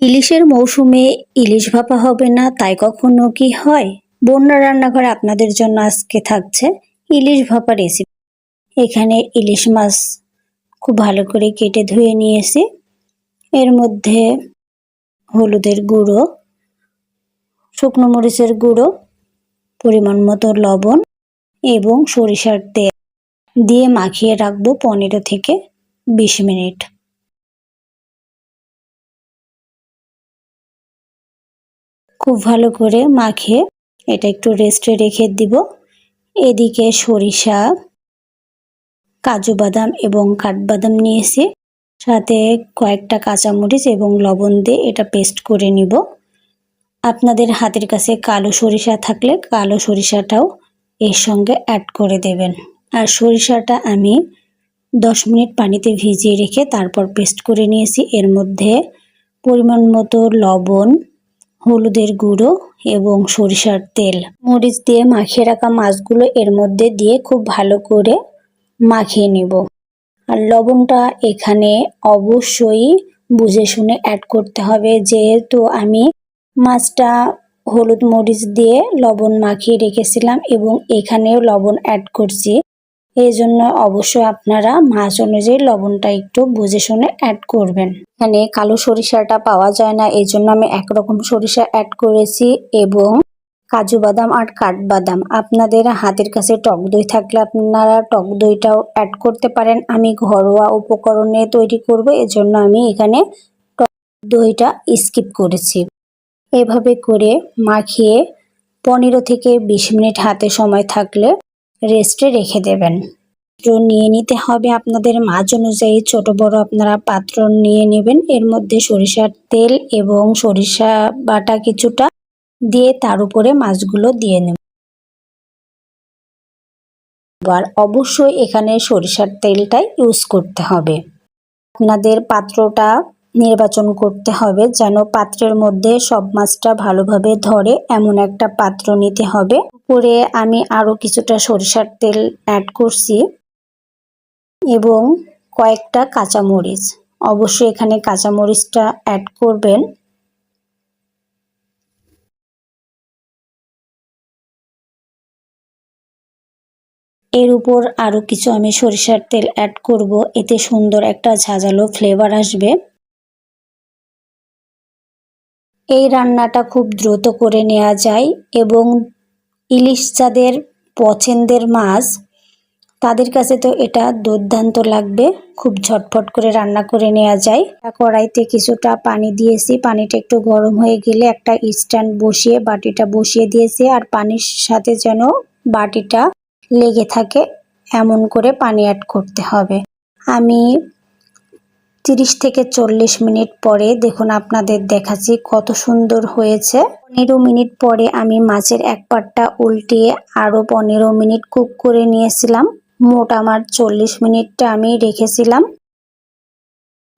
ইলিশের মৌসুমে ইলিশ ভাপা হবে না তাই কখনো কি হয়? বন্যা রান্নাঘরে আপনাদের জন্য আজকে থাকছে ইলিশ ভাপা রেসিপি। এখানে ইলিশ মাছ খুব ভালো করে কেটে ধুয়ে নিয়েছি। এর মধ্যে হলুদের গুঁড়ো, শুকনো মরিচের গুঁড়ো, পরিমাণ মতো লবণ এবং সরিষার তেল দিয়ে মাখিয়ে রাখবো 15 থেকে 20 মিনিট। খুব ভালো করে মাখিয়ে এটা একটু রেস্টে রেখে দিব। এদিকে সরিষা, কাজু বাদাম এবং কাঠবাদাম নিয়েছি, সাথে কয়েকটা কাঁচামরিচ এবং লবণ দিয়ে এটা পেস্ট করে নিব। আপনাদের হাতের কাছে কালো সরিষা থাকলে কালো সরিষাটাও এর সঙ্গে অ্যাড করে দেবেন। আর সরিষাটা আমি 10 মিনিট পানিতে ভিজিয়ে রেখে তারপর পেস্ট করে নিয়েছি। এর মধ্যে পরিমাণ মতো লবণ, হলুদের গুঁড়ো এবং সরিষার তেল, মরিচ দিয়ে মাখিয়ে রাখা মাছগুলো এর মধ্যে দিয়ে খুব ভালো করে মাখিয়ে নিব। আর লবণটা এখানে অবশ্যই বুঝে শুনে অ্যাড করতে হবে, যেহেতু আমি মাছটা হলুদ মরিচ দিয়ে লবণ মাখিয়ে রেখেছিলাম এবং এখানেও লবণ অ্যাড করছি। এই জন্য অবশ্যই আপনারা মাছ অনুযায়ী লবণটা একটু বুঝে শুনে অ্যাড করবেন। এখানে কালো সরিষাটা পাওয়া যায় না, এই জন্য আমি একরকম সরিষা অ্যাড করেছি এবং কাজু বাদাম আর কাঠবাদাম। আপনাদের হাতের কাছে টক দই থাকলে আপনারা টক দইটাও অ্যাড করতে পারেন। আমি ঘরোয়া উপকরণে তৈরি করব, এজন্য আমি এখানে টক দইটা স্কিপ করেছি। এভাবে করে মাখিয়ে 15 থেকে 20 মিনিট হাতে সময় থাকলে রেস্টে রেখে দেবেন। নিয়ে নিতে হবে আপনাদের মাছ অনুযায়ী, ছোট বড় আপনারা পাত্র নিয়ে নেবেন। এর মধ্যে সরিষার তেল এবং সরিষা বাটা কিছুটা দিয়ে তার উপরে মাছগুলো দিয়ে নেব। আর অবশ্যই এখানে সরিষার তেলটাই ইউজ করতে হবে। আপনাদের পাত্রটা নির্বাচন করতে হবে যেন পাত্রের মধ্যে সব মাছটা ভালোভাবে ধরে, এমন একটা পাত্র নিতে হবে। উপরে আমি আরো কিছুটা সরিষার তেল অ্যাড করছি এবং কয়েকটা কাঁচামরিচ, অবশ্যই এখানে কাঁচামরিচটা অ্যাড করবেন। এর উপর আরো কিছু আমি সরিষার তেল অ্যাড করব, এতে সুন্দর একটা ঝাঁঝালো ফ্লেভার আসবে। এই রান্নাটা খুব দ্রুত করে নেওয়া যায় এবং ইলিশ যাদের পছন্দের মাছ তাদের কাছে তো এটা দুর্দান্ত লাগবে। খুব ঝটফট করে রান্না করে নেওয়া যায়। কড়াইতে কিছুটা পানি দিয়েছি, পানিটা একটু গরম হয়ে গেলে একটা স্ট্যান্ড বসিয়ে বাটিটা বসিয়ে দিয়েছি। আর পানির সাথে যেন বাটিটা লেগে থাকে এমন করে পানি অ্যাড করতে হবে। আমি 30 থেকে 40 মিনিট পরে দেখুন আপনাদের দেখাচ্ছি কত সুন্দর হয়েছে। 15 মিনিট পরে আমি মাছের এক পাটটা উল্টিয়ে আরো 15 মিনিট কুক করে নিয়েছিলাম। মোট আমার 40 মিনিটটা আমি রেখেছিলাম।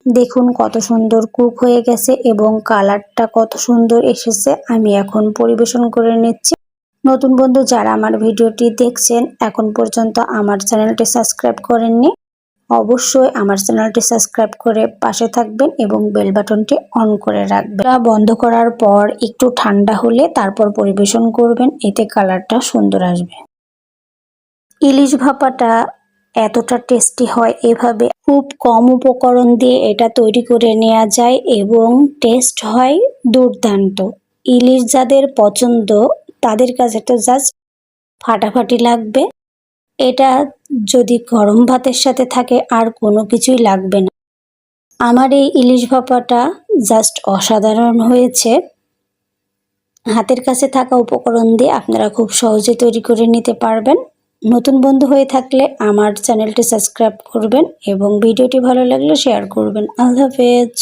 দেখুন কত সুন্দর কুক হয়ে গেছে এবং কালারটা কত সুন্দর এসেছে। আমি এখন পরিবেশন করে নিচ্ছি। নতুন বন্ধু যারা আমার ভিডিওটি দেখছেন এখন পর্যন্ত আমার চ্যানেলটি সাবস্ক্রাইব করেননি, অবশ্যই আমার চ্যানেলটি সাবস্ক্রাইব করে পাশে থাকবেন এবং বেল বাটনটি অন করে রাখবেন। বন্ধ করার পর একটু ঠান্ডা হলে তারপর পরিবেশন করবেন, এতে কালারটা সুন্দর আসবে। ইলিশ ভাপাটা এতটা টেস্টি হয়, এভাবে খুব কম উপকরণ দিয়ে এটা তৈরি করে নেওয়া যায় এবং টেস্ট হয় দুর্দান্ত। ইলিশ যাদের পছন্দ তাদের কাছে তো জাস্ট ফাটাফাটি লাগবে। এটা যদি গরম ভাতের সাথে থাকে আর কোনো কিছুই লাগবে না। আমার এই ইলিশ ভাপাটা জাস্ট অসাধারণ হয়েছে। হাতের কাছে থাকা উপকরণ দিয়ে আপনারা খুব সহজে তৈরি করে নিতে পারবেন। নতুন বন্ধু হয়ে থাকলে আমার চ্যানেলটি সাবস্ক্রাইব করবেন এবং ভিডিওটি ভালো লাগলে শেয়ার করবেন। আল্লাহ হাফেজ।